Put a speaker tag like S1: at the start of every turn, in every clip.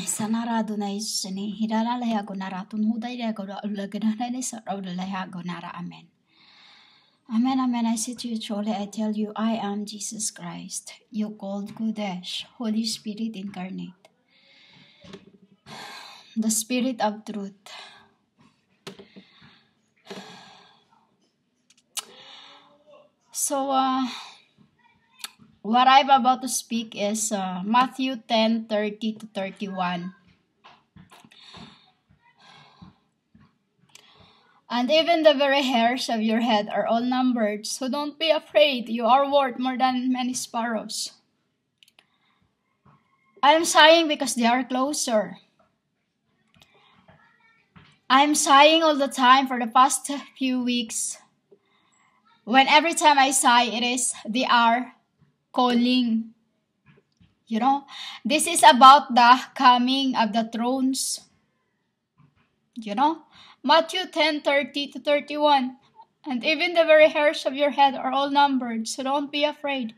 S1: Sanara Adonai Sini, Hirala Lehagonara, Tunhuda Lagana Sa Lehagonara. Amen. Amen, amen. I say to you truly, I tell you, I am Jesus Christ, you called Kodesh, Holy Spirit incarnate, the Spirit of truth. So, what I'm about to speak is Matthew 10:30 to 31. And even the very hairs of your head are all numbered, so don't be afraid. You are worth more than many sparrows. I am sighing because they are closer. I am sighing all the time for the past few weeks. When every time I sigh, they are calling. You know, this is about the coming of the thrones. You know, Matthew 10:30 to 31. And even the very hairs of your head are all numbered, so don't be afraid.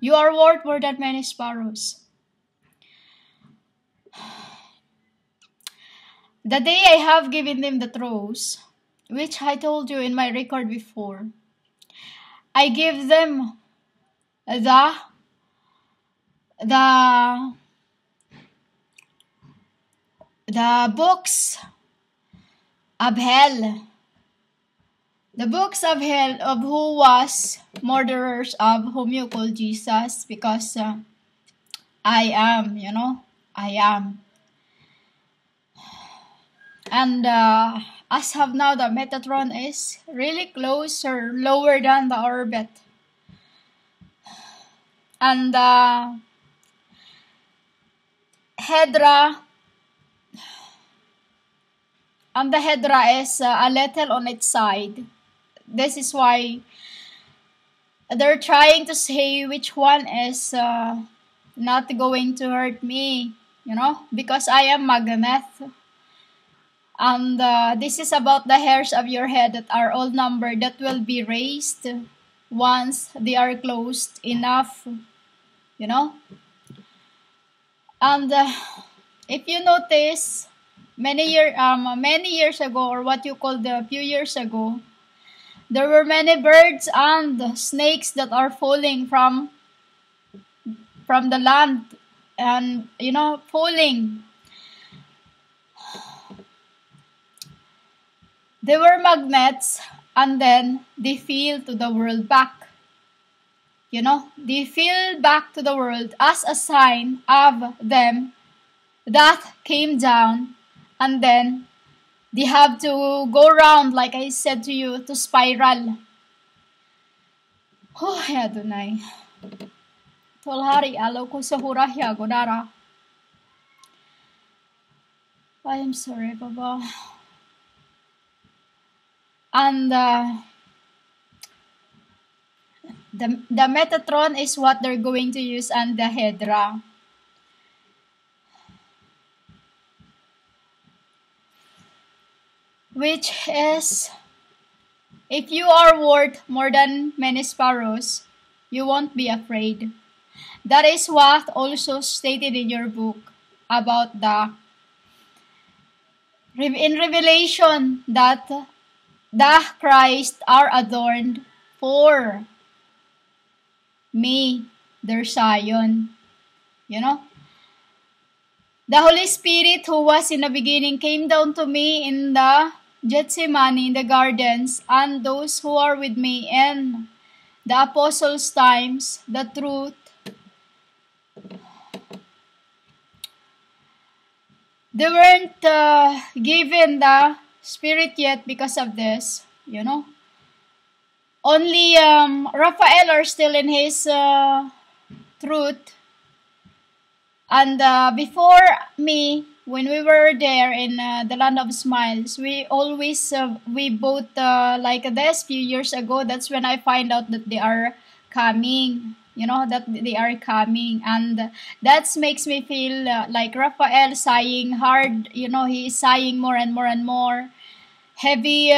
S1: You are worth more than many sparrows. The day I have given them the thrones, which I told you in my record before, I give them the books of hell. The books of hell of who was murderers of whom you call Jesus, because I am, I am. And as of now, the Metatron is really closer, lower than the orbit. And the Hydra is a little on its side. This is why they're trying to say which one is not going to hurt me, because I am magnet. And this is about the hairs of your head that are all numbered, that will be raised once they are closed enough, And if you notice, many years ago, or what you call the few years ago, there were many birds and snakes that are falling from the land, and falling. They were magnets, and then they fell to the world back. They fell back to the world as a sign of them that came down, and then they have to go around, like I said to you, to spiral. Oh, Adonai. Tolhari alo ko sa hurahya godara. I am sorry, Baba. And the Metatron is what they're going to use, and the Hydra. Which is, if you are worth more than many sparrows, you won't be afraid. That is what also stated in your book about in Revelation, that the Christ are adorned for me, their Zion. The Holy Spirit who was in the beginning came down to me in the Gethsemane, in the gardens, and those who are with me in the apostles' times, the truth. They weren't given the Spirit yet because of this, Only Raphael are still in his truth. And before me, when we were there in the Land of Smiles, we always, we both, like this few years ago, that's when I find out that they are coming, that they are coming. And that makes me feel like Raphael sighing hard, he is sighing more and more and more. Heavy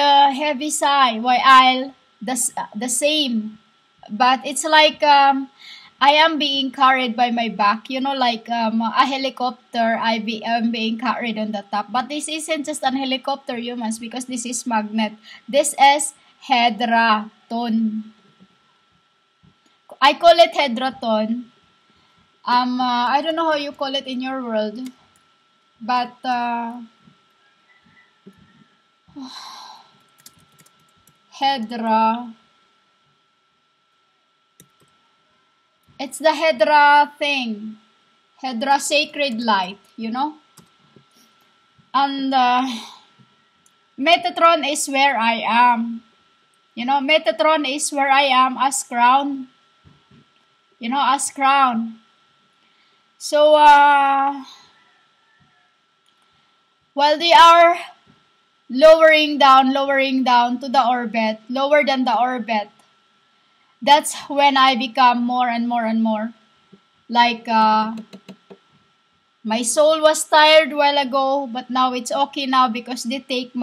S1: sigh, while the same. But it's like I am being carried by my back, you know, like a helicopter. I'm being carried on the top. But this isn't just an helicopter, humans, because this is magnet. This is hedraton. I call it hedraton. I don't know how you call it in your world, but hedra. It's the hedra thing. Hedra sacred light, you know? And Metatron is where I am. You know, Metatron is where I am as crown. You know, as crown. So, while they are lowering down to the orbit, lower than the orbit, that's when I become more and more and more. Like, my soul was tired a while ago, but now it's okay now because they take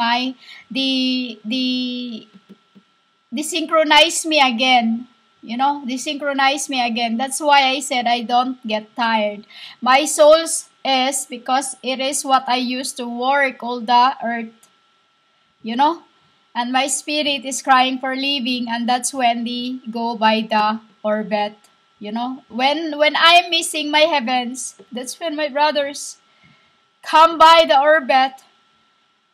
S1: they synchronize me again. You know, they synchronize me again. That's why I said I don't get tired. My soul's is because it is what I used to work all the earth. You know? And my spirit is crying for leaving, and that's when they go by the orbit. You know? When I'm missing my heavens, that's when my brothers come by the orbit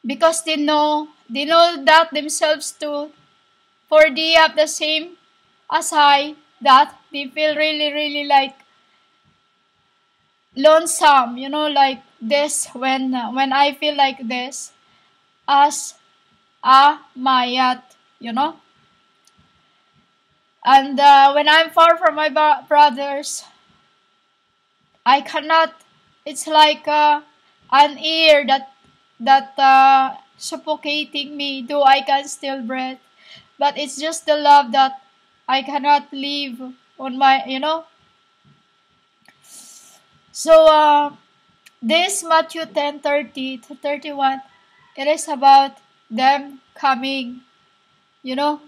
S1: because they know that themselves too. For they have the same as I, that they feel really, really like lonesome, you know, like this when I feel like this as a mayat, you know. And when I'm far from my brothers, I cannot. It's like an ear that suffocating me, though I can still breathe. But it's just the love that I cannot leave on my, you know. So this Matthew 10:30 to 31, it is about them coming, you know.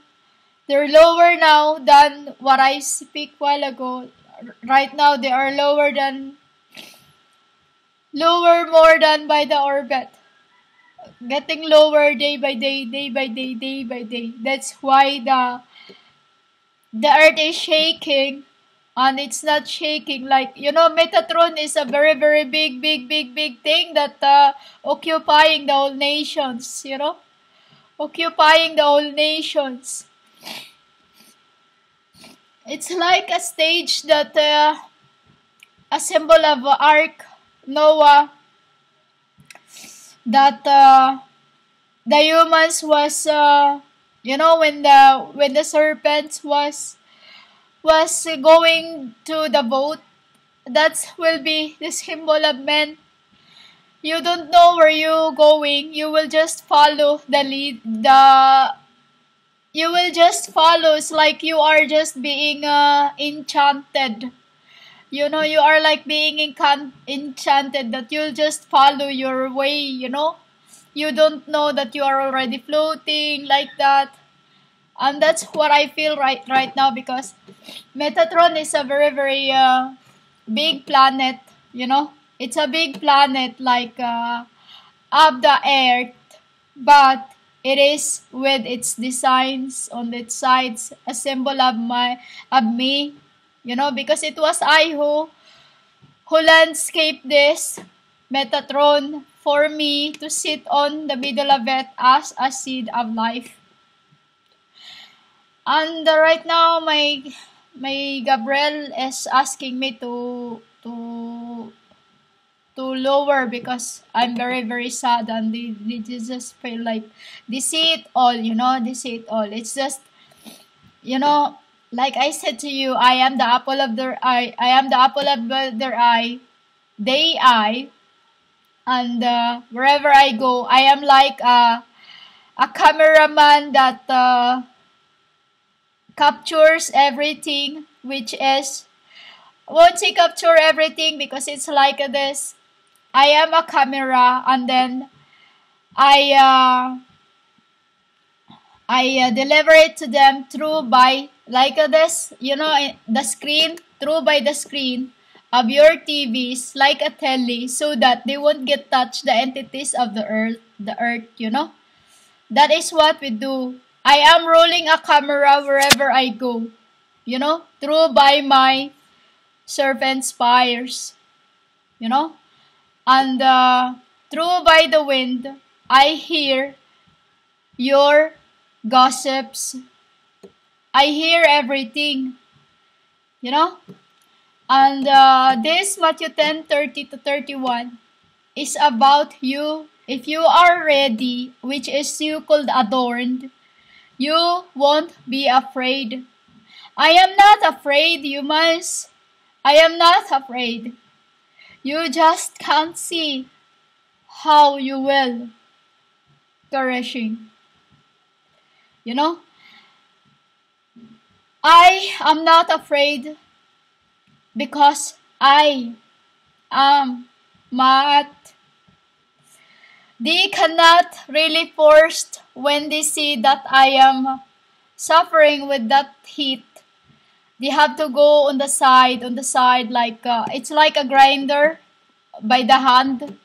S1: They're lower now than what I speak while ago. Right now they are lower more than by the orbit. Getting lower day by day, day by day, day by day. That's why the earth is shaking, and it's not shaking like, you know, Metatron is a very, very big thing that occupying the whole nations, you know, occupying the whole nations. It's like a stage that a symbol of Ark Noah, that the humans was you know, when the serpent was going to the boat, that will be the symbol of men. You don't know where you're going. You will just follow the lead. You will just follow. It's like you are just being enchanted. You know, you are like being enchanted that you'll just follow your way, you know. You don't know that you are already floating like that. And that's what I feel right now, because Metatron is a very, very big planet, you know. It's a big planet like of the Earth, but it is with its designs on its sides a symbol of me, you know, because it was I who landscaped this Metatron for me to sit on the middle of it as a seed of life. And right now, my Gabriel is asking me to lower because I'm very, very sad, and they just feel like they see it all, you know, they see it all. It's just, you know, like I said to you, I am the apple of their eye. I am the apple of their eye. They eye. And wherever I go, I am like a cameraman that captures everything, which is, I won't say capture everything because it's like this. I am a camera, and then I deliver it to them through by like this, the screen, through by the screen of your TVs, like a telly, so that they won't get touched the entities of the earth. That is what we do. I am rolling a camera wherever I go, through by my servant spires, and through by the wind, I hear your gossips. I hear everything, and this Matthew 10:30-31 is about you. If you are ready, which is you called adorned, you won't be afraid. I am not afraid, humans. I am not afraid. You just can't see how you will perishing. I am not afraid because I am Maat. They cannot really force when they see that I am suffering with that heat. They have to go on the side, like it's like a grinder by the hand,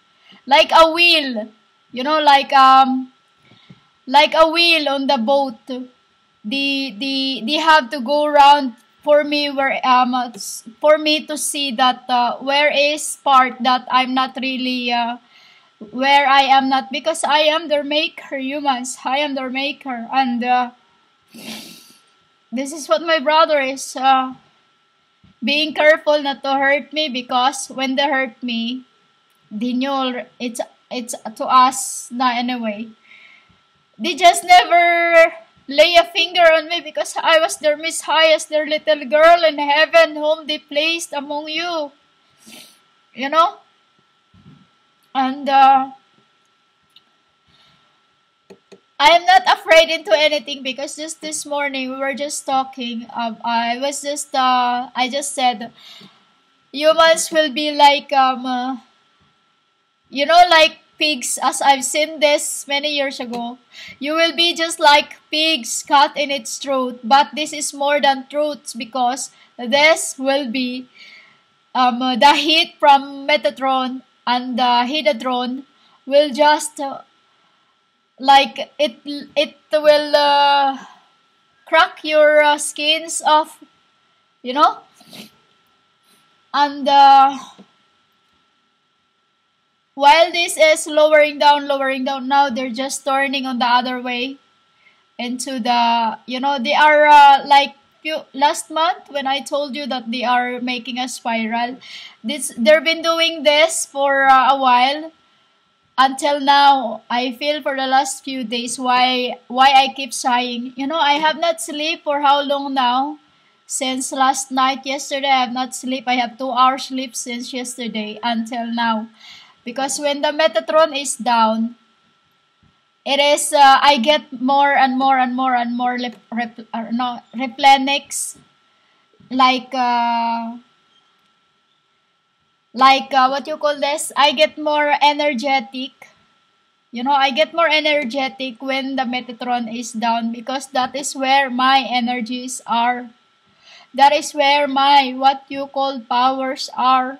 S1: like a wheel, like a wheel on the boat. They have to go around for me for me to see that where is part that I'm not really where I am not, because I am their maker, humans. I am their maker, and this is what my brother is being careful not to hurt me, because when they hurt me, they know it's to us na anyway. They just never lay a finger on me, because I was their Messiah, their little girl in heaven, whom they placed among you. And I am not afraid into anything, because just this morning we were just talking. I just said, humans will be like like pigs, as I've seen this many years ago. You will be just like pigs cut in its throat, but this is more than throats, because this will be the heat from Metatron and the Hydrodron will just like it will crack your skins off, and while this is lowering down, now they're just turning on the other way into the, they are like last month when I told you that they are making a spiral. They've been doing this for a while until now. I feel for the last few days why I keep sighing. I have not sleep for how long now? Since last night, yesterday I have not sleep. I have 2 hours sleep since yesterday until now. Because when the Metatron is down, it is I get more and more replenish, like what you call this? I get more energetic. I get more energetic when the Metatron is down, because that is where my energies are. That is where my what you call powers are.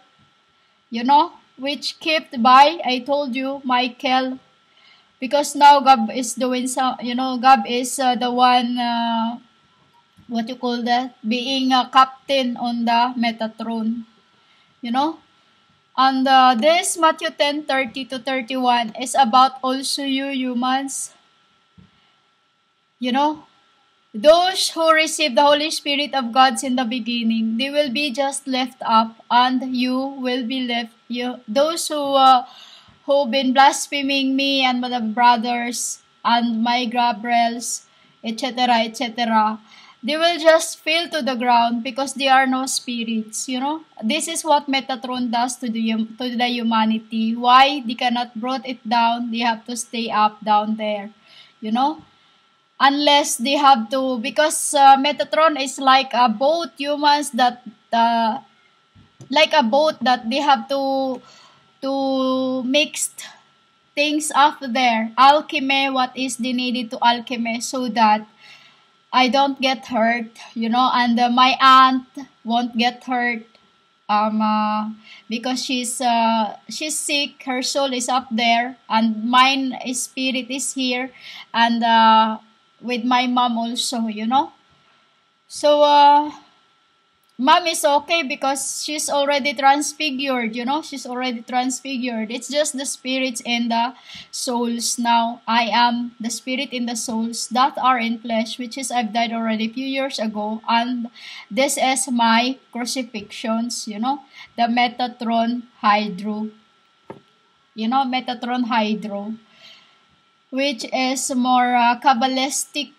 S1: Which kept by, I told you, Michael. Because now Gab is doing some, Gab is the one, what you call that, being a captain on the Metatron. And this Matthew 10:30-31 is about also you humans. Those who receive the Holy Spirit of God in the beginning, they will be just left up, and you will be left. Those who've been blaspheming me and my brothers and my Gabriels, etc., they will just fall to the ground, because they are no spirits. This is what Metatron does to the humanity. Why they cannot brought it down? They have to stay up down there. Unless they have to, because Metatron is like a boat, humans, that like a boat that they have to mix things up there, alchemy, what is the needed to alchemy, so that I don't get hurt, and my aunt won't get hurt. Um, uh, because she's sick, her soul is up there, and mine spirit is here, and with my mom also. So mom is okay because she's already transfigured, she's already transfigured. It's just the spirits and the souls now. I am the spirit in the souls that are in flesh, which is I've died already a few years ago, and this is my crucifixions, the Metatron Hydro. Metatron Hydro, which is more Kabbalistic.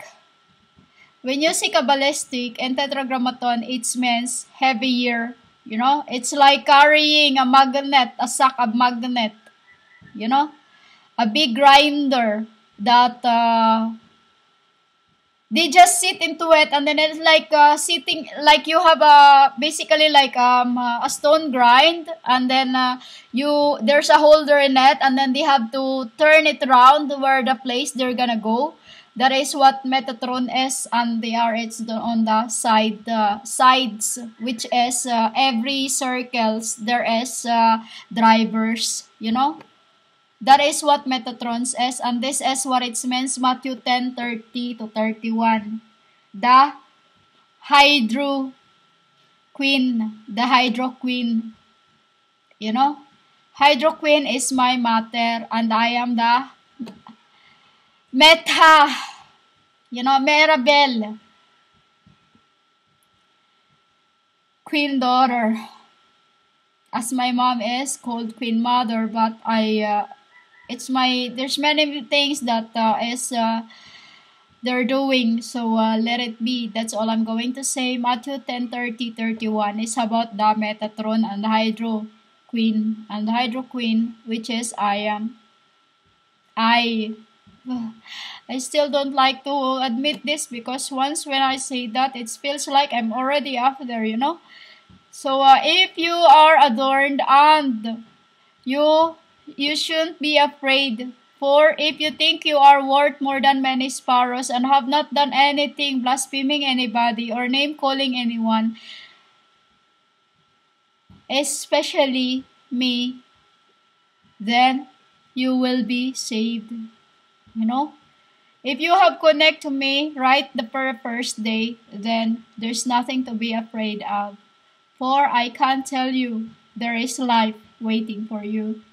S1: When you see Kabbalistic and Tetragrammaton, it means heavier. It's like carrying a magnet, a sack of magnet. A big grinder that they just sit into it, and then it's like sitting, like you have basically like a stone grind, and then there's a holder in it, and then they have to turn it around where the place they're gonna go. That is what Metatron is, and they are on the sides, which is every circles there is drivers. That is what Metatrons is, and this is what it means. Matthew 10:30 to 31. The Hydro Queen, the Hydro Queen. Hydro Queen is my mater, and I am the Meta, Mirabelle, Queen Daughter, as my mom is called Queen Mother, but there's many things that they're doing, so let it be. That's all I'm going to say. Matthew 10:30-31 is about the Metatron and the Hydro Queen, which is I am. I still don't like to admit this, because once when I say that, it feels like I'm already up there, So if you are adorned, and you shouldn't be afraid. For if you think you are worth more than many sparrows, and have not done anything blaspheming anybody or name calling anyone, especially me, then you will be saved. If you have connect to me right the first day, then there's nothing to be afraid of. For I can tell you, there is life waiting for you.